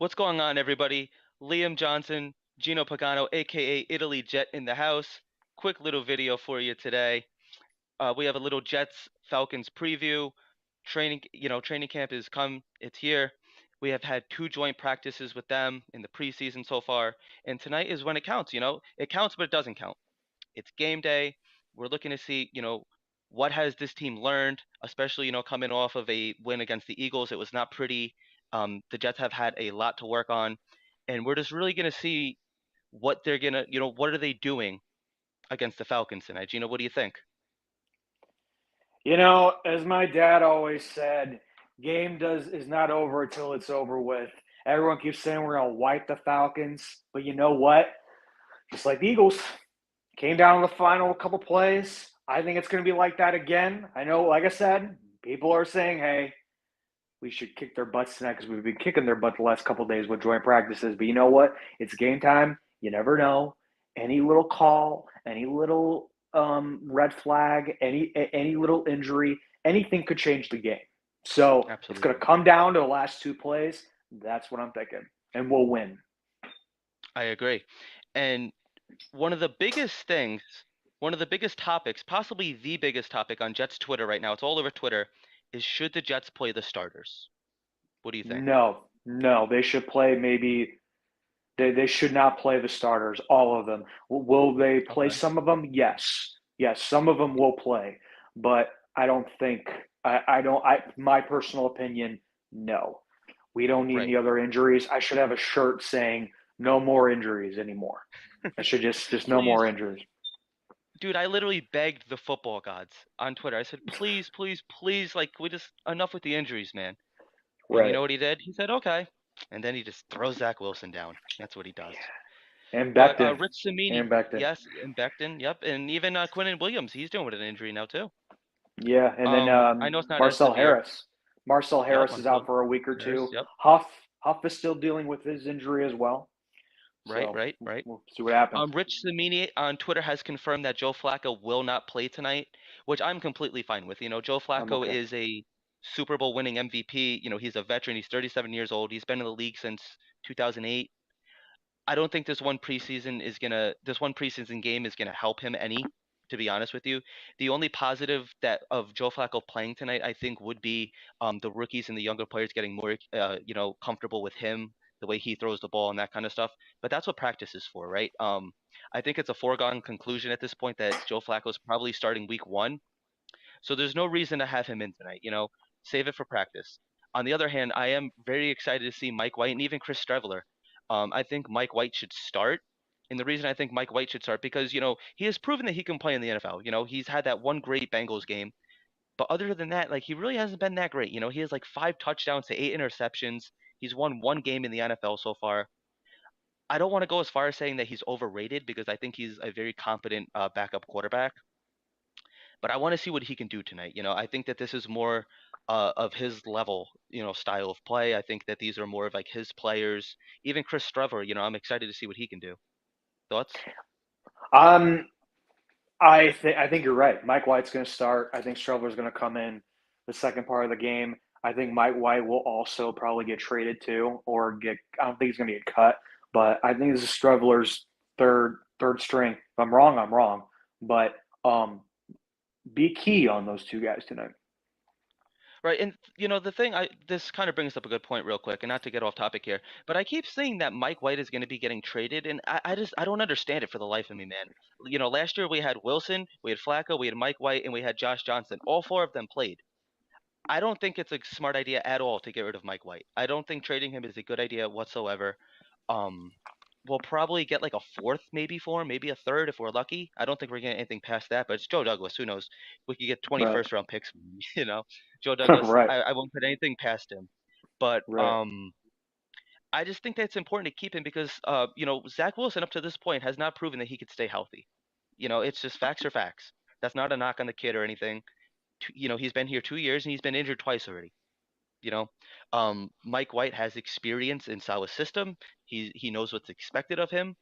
What's going on, everybody? Liam Johnson, Gino Pagano, aka Italy Jet in the house. Quick little video for you today. We have a little Jets Falcons preview. Training camp is come. It's here. We have had two joint practices with them in the preseason so far, and tonight is when it counts. It counts, but it doesn't count. It's game day. We're looking to see, what has this team learned, especially, coming off of a win against the Eagles. It was not pretty. The Jets have had a lot to work on, and we're just really going to see what they're going to, what are they doing against the Falcons tonight. Gino, what do you think? As my dad always said, game is not over until it's over with. Everyone keeps saying we're gonna wipe the Falcons, but you know what? Just like the Eagles, came down to the final couple plays. I think it's gonna be like that again. I know, like I said, people are saying, "Hey, we should kick their butts tonight" because we've been kicking their butt the last couple days with joint practices. But you know what? It's game time. You never know. Any little call, any little red flag, any little injury, anything could change the game. So it's going to Absolutely. come down to the last two plays. That's what I'm thinking, and we'll win. I agree. And one of the biggest things, one of the biggest topics, possibly the biggest topic on Jets Twitter right now, it's all over Twitter, is should the Jets play the starters? What do you think? No, no, they should play maybe. They should not play the starters, all of them. Will they play Okay. some of them? Yes. Yes, some of them will play. But I don't think, I don't, my personal opinion, no. We don't need Right. any other injuries. I should have a shirt saying no more injuries anymore. I should just no Please. more injuries. Dude, I literally begged the football gods on Twitter. I said, please, please, please, like, we just enough with the injuries, man. And you Right. know what he did? He said, okay. And then he just throws Zach Wilson down. That's what he does. And But Becton. Rich Samini, And Becton. yes, and Becton, yep, and even Quinnen Williams, he's dealing with an injury now too. Yeah. And then I know it's not as Marcel severe. Harris. Marcel Yep, Harris is out until for a week or Harris, two. yep, Huff is still dealing with his injury as well. right, So right, right. we'll see what happens. Rich Samini on Twitter has confirmed that Joe Flacco will not play tonight, which I'm completely fine with. Joe I'm Flacco okay. is a Super Bowl winning MVP. He's a veteran. He's 37 years old. He's been in the league since 2008. I don't think this one preseason game is gonna help him any, to be honest with you. The only positive that of Joe Flacco playing tonight, I think, would be the rookies and the younger players getting more comfortable with him, the way he throws the ball and that kind of stuff. But that's what practice is for, right? I think it's a foregone conclusion at this point that Joe Flacco's probably starting week one, so there's no reason to have him in tonight. Save it for practice. On the other hand, I am very excited to see Mike White and even Chris Streveler. I think Mike White should start. And the reason I think Mike White should start because, he has proven that he can play in the NFL. He's had that one great Bengals game. But other than that, like he really hasn't been that great. He has like 5 touchdowns to 8 interceptions. He's won one game in the NFL so far. I don't want to go as far as saying that he's overrated because I think he's a very competent backup quarterback, but I want to see what he can do tonight. I think that this is more of his level, style of play. I think that these are more of like his players. Even Chris Trevor, I'm excited to see what he can do. Thoughts? Um, I think you're right. Mike White's going to start. I think Streller's going to come in the second part of the game. I think Mike White will also probably get traded too, or get. I don't think he's going to get cut, but I think this is Streller's third string. If I'm wrong, I'm wrong. But be key on those two guys tonight. Right, and the thing I this kind of brings up a good point real quick, and not to get off topic here, but I keep saying that Mike White is going to be getting traded, and I don't understand it for the life of me, man. Last year we had Wilson, we had Flacco, we had Mike White, and we had Josh Johnson. All four of them played. I don't think it's a smart idea at all to get rid of Mike White. I don't think trading him is a good idea whatsoever. Um, we'll probably get like a fourth maybe for him, maybe a third if we're lucky. I don't think we're getting anything past that, but it's Joe Douglas. Who knows? We could get 20 Right. first round picks from him, Joe Douglas, Right. I won't put anything past him. But Right. I just think that it's important to keep him because Zach Wilson up to this point has not proven that he could stay healthy. It's just facts are facts. That's not a knock on the kid or anything. He's been here 2 years and he's been injured twice already. You know, Mike White has experience in Salah's system. He knows what's expected of him,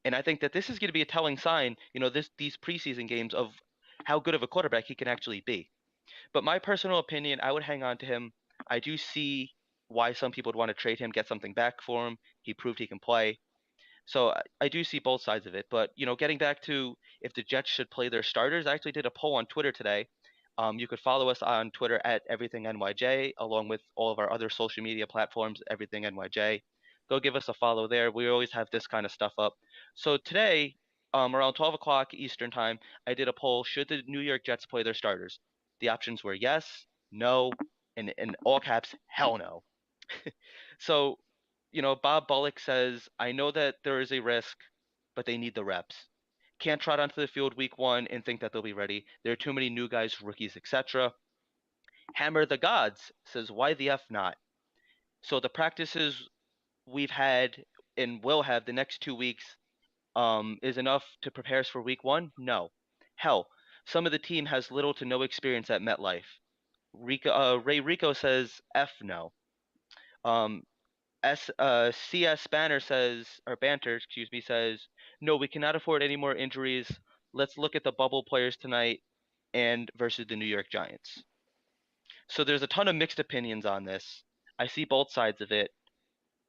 and I think that this is going to be a telling sign. These preseason games of how good of a quarterback he can actually be. But my personal opinion, I would hang on to him. I do see. why some people would want to trade him, get something back for him. He proved he can play. So I do see both sides of it. But, getting back to if the Jets should play their starters, I actually did a poll on Twitter today. You could follow us on Twitter at everythingnyj, along with all of our other social media platforms, everythingnyj. Go give us a follow there. We always have this kind of stuff up. So today, around 12 o'clock Eastern time, I did a poll. Should the New York Jets play their starters? The options were yes, no, and in all caps, hell no. So, Bob Bullock says, I know that there is a risk, but they need the reps. Can't trot onto the field week 1 and think that they'll be ready. There are too many new guys, rookies, etc. Hammer the Gods says, why the F not? So the practices we've had and will have the next 2 weeks is enough to prepare us for week 1? No. Hell, some of the team has little to no experience at MetLife. Ray Rico says, F no. Um, CS Banner says, or Banter, excuse me, says, no, we cannot afford any more injuries. Let's look at the bubble players tonight and versus the New York Giants. So there's a ton of mixed opinions on this. I see both sides of it,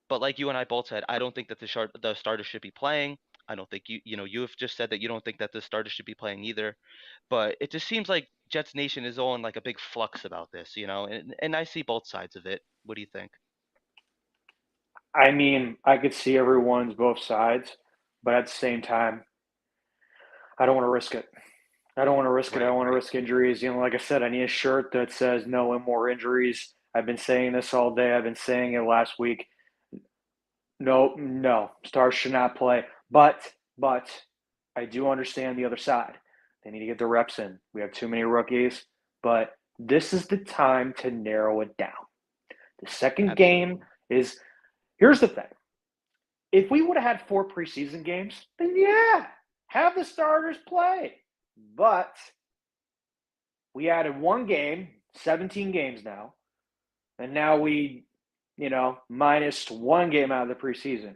but like you and I both said, I don't think that the starter should be playing. I don't think you've just said that you don't think that the starter should be playing either. But it just seems like Jets Nation is all in like a big flux about this, and I see both sides of it. What do you think? I mean, I could see everyone's both sides, but at the same time, I don't want to risk it. I don't want to risk it. I Right, don't want to right. risk injuries. Like I said, I need a shirt that says no more injuries. I've been saying this all day. I've been saying it last week. No, no, stars should not play. But I do understand the other side. They need to get their reps in. We have too many rookies, but this is the time to narrow it down. The second game Absolutely. is here's the thing. If we would have had 4 preseason games, then yeah, have the starters play. But we added one game, 17 games now, and now we, minus one game out of the preseason.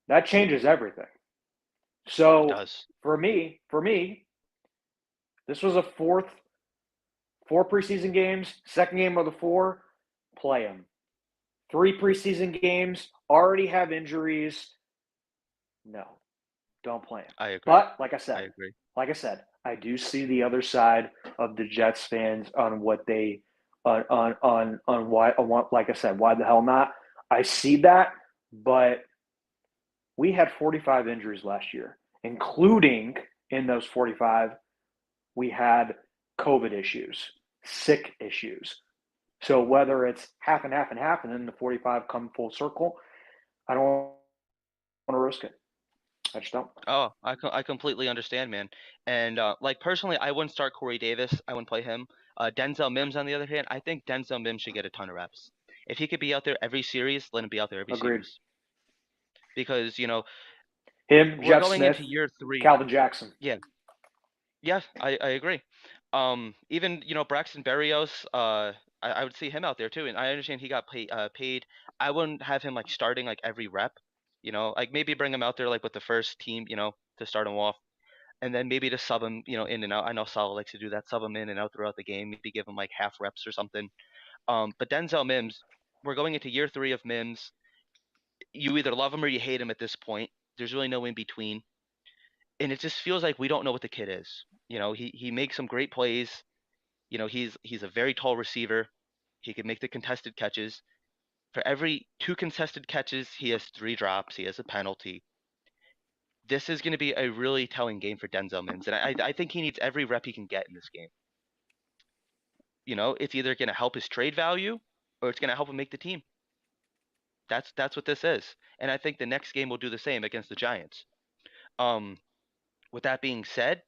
That changes everything. It So does. for me, this was a four preseason games, second game of the 4, play them. 3 preseason games, already have injuries. No, don't play them. I agree. But like I I said, agree. I do see the other side of the Jets fans on what they on why like I said, why the hell not? I see that, but we had 45 injuries last year, including in those 45, we had COVID issues, sick issues. So whether it's half and half and half, and then the 45 come full circle, I don't want to risk it. I just don't. Oh, I completely understand, man. And like personally, I wouldn't start Corey Davis. I wouldn't play him. Denzel Mims, on the other hand, I think Denzel Mims should get a ton of reps. If he could be out there every series, let him be out there every Agreed. series. Because Him, we're Jeff going Smith, into year 3. Calvin Jackson. Yeah, yeah, I agree. Even Braxton Berrios, I would see him out there too, and I understand he got paid. I wouldn't have him like starting like every rep. Like maybe bring him out there like with the first team, to start him off, and then maybe to sub him, in and out. I know Salah likes to do that, sub him in and out throughout the game. Maybe give him like half reps or something. But Denzel Mims, we're going into year 3 of Mims. You either love him or you hate him at this point. There's really no in between, and it just feels like we don't know what the kid is. He makes some great plays. He's a very tall receiver. He can make the contested catches. For every 2 contested catches, he has 3 drops. He has a penalty. This is going to be a really telling game for Denzel Mims, and I think he needs every rep he can get in this game. It's either going to help his trade value or it's going to help him make the team. That's what this is, and I think the next game will do the same against the Giants. Um, with that being said,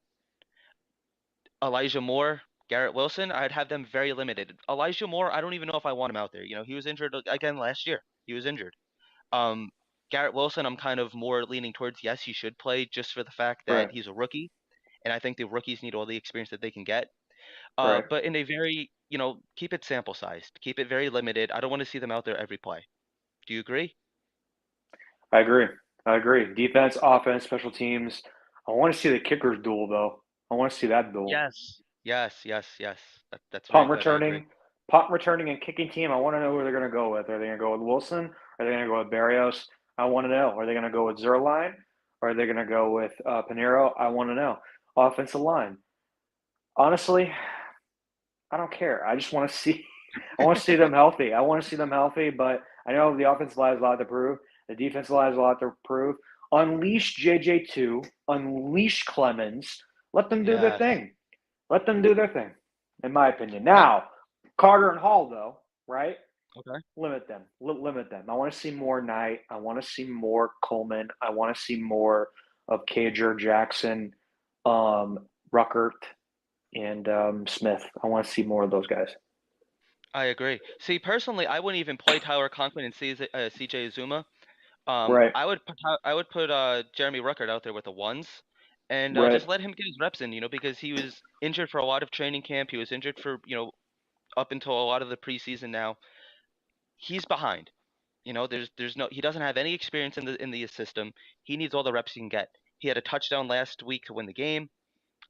Elijah Moore, Garrett Wilson, I'd have them very limited. Elijah Moore, I don't even know if I want him out there. He was injured again last year. He was injured. Um, Garrett Wilson, I'm kind of more leaning towards yes, he should play just for the fact that Right, he's a rookie, and I think the rookies need all the experience that they can get. right. But in a very, keep it sample sized, keep it very limited. I don't want to see them out there every play. Do you agree? I agree. I agree. Defense, offense, special teams. I want to see the kickers duel though. I want to see that duel. Yes. Yes. Yes. Yes. That's very Punt good. I agree. returning. punt returning and kicking team, I want to know who they're going to go with. Are they going to go with Wilson? Are they going to go with Barrios? I want to know. Are they going to go with Zerline? Or are they going to go with Pinero? I want to know. Offensive line. Honestly, I don't care. I just want to see. I want to see them healthy. I want to see them healthy, but I know the offensive line has a lot to prove. The defensive line has a lot to prove. Unleash JJ2. Unleash Clemens. Let them do their Yes. thing. Let them do their thing, in my opinion. I, Now, Carter and Hall, though, right? okay. Limit them. Limit them. I want to see more Knight. I want to see more Coleman. I want to see more of Cager, Jackson, Ruckert, and Smith. I want to see more of those guys. I agree. See, personally, I wouldn't even play Tyler Conklin and CJ Azuma. Right. I would put Jeremy Ruckert out there with the ones, and Right. just let him get his reps in. Because he was injured for a lot of training camp. He was injured for up until a lot of the preseason. Now he's behind. There's no he doesn't have any experience in the system. He needs all the reps he can get. He had a touchdown last week to win the game.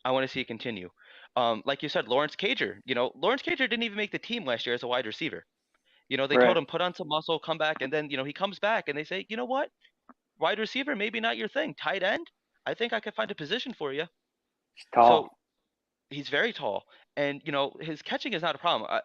I want to see it continue. Like you said, Lawrence Cager. Lawrence Cager didn't even make the team last year as a wide receiver. They told Right. him put on some muscle, come back, and then he comes back and they say, you know what, wide receiver maybe not your thing. Tight end, I think I could find a position for you. It's So tall. he's very tall, and his catching is not a problem.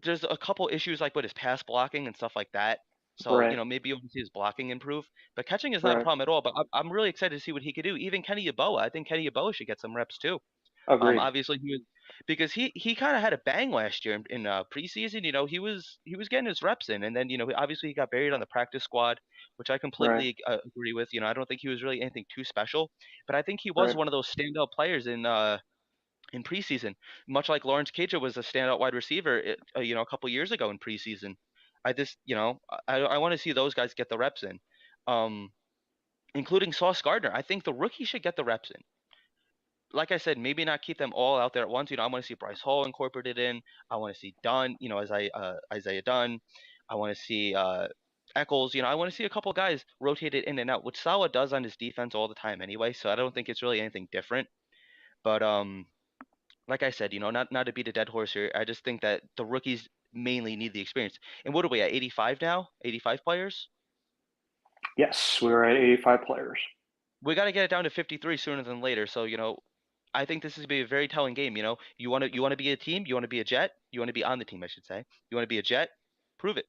There's a couple issues like with his pass blocking and stuff like that. So, Right. maybe you want to see his blocking improve. But catching is not a Right. problem at all. But I'm really excited to see what he could do. Even Kenny Yeboah, I think Kenny Yeboah should get some reps too. Agreed. Obviously he was because he kind of had a bang last year in preseason. He was getting his reps in, and then obviously he got buried on the practice squad, which I Right. completely agree with. I don't think he was really anything too special, but I think he was Right. one of those standout players in preseason, much like Lawrence Cager was a standout wide receiver, a couple years ago in preseason. I just, I want to see those guys get the reps in, um, including Sauce Gardner. I think the rookie should get the reps in. Like I said, maybe not keep them all out there at once. I want to see Bryce Hall incorporated in. I want to see Dunn, as Isaiah Dunn. I want to see Eccles. I want to see a couple guys rotated in and out, which Salah does on his defense all the time anyway. So I don't think it's really anything different. But like I said, not to beat a dead horse here. I just think that the rookies mainly need the experience. And what are we at? 85 now? 85 players? Yes, we were at 85 players. We got to get it down to 53 sooner than later. So, I think this is going to be a very telling game. You want to be a team, you want to be a Jet, you want to be on the team, I should say. You want to be a Jet, prove it.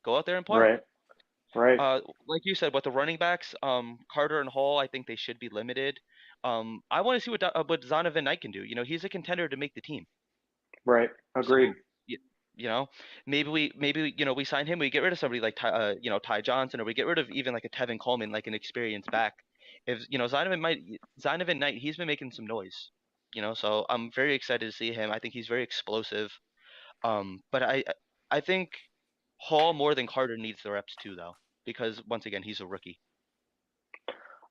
Go out there and play. Right. Right. Like you said, with the running backs, Carter and Hall, I think they should be limited. I want to see what Zonovan Knight can do. He's a contender to make the team. Right. Agreed. So, you know, maybe we sign him. We get rid of somebody like Ty Johnson, or we get rid of even like a Tevin Coleman, like an experienced back. If Zonovan Knight, he's been making some noise. So I'm very excited to see him. I think he's very explosive. But I think Hall more than Carter needs the reps too, though, because once again he's a rookie.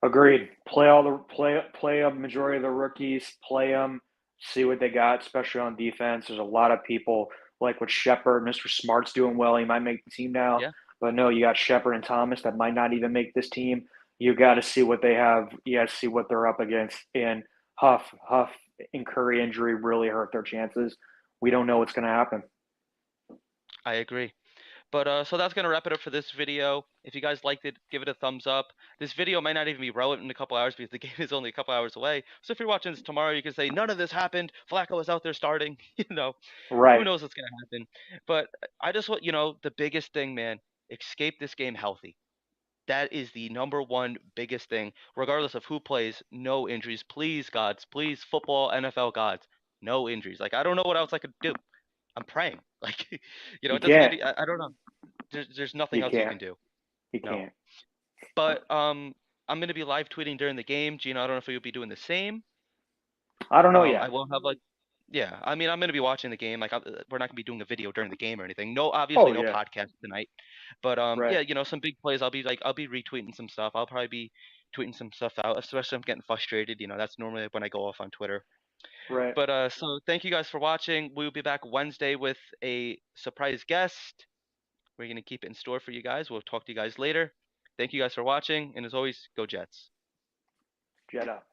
Agreed. Play a majority of the rookies. Play them. See what they got, especially on defense. There's a lot of people like with Shepard. Mr. Smart's doing well. He might make the team now, Yeah, but no, you got Shepard and Thomas that might not even make this team. You got to see what they have. You got to see what they're up against. And Huff, and Curry injury really hurt their chances. We don't know what's going to happen. I agree. But so that's gonna wrap it up for this video. If you guys liked it, give it a thumbs up. This video might not even be relevant in a couple hours because the game is only a couple hours away. So if you're watching this tomorrow, you can say none of this happened. Flacco was out there starting. Who Right. knows what's gonna happen? But I just want the biggest thing, man. Escape this game healthy. That is the number one biggest thing, regardless of who plays. No injuries, please, gods, please, football, NFL gods, no injuries. Like I don't know what else I could do. I'm praying. Like, You it doesn't can't. get. I don't know. There's nothing You else you can't. can do. You No. can't. But I'm gonna be live tweeting during the game. Gino, I don't know if you'll be doing the same. I don't know I yet. will have like, yeah. I mean, I'm gonna be watching the game. Like, we're not gonna be doing a video during the game or anything. No, obviously Oh no yeah. podcast tonight. But Right. yeah, some big plays. I'll be retweeting some stuff. I'll probably be tweeting some stuff out, especially if I'm getting frustrated. That's normally when I go off on Twitter. Right. But so thank you guys for watching. We'll be back Wednesday with a surprise guest. We're going to keep it in store for you guys. We'll talk to you guys later. Thank you guys for watching. And as always, go Jets. Jetta.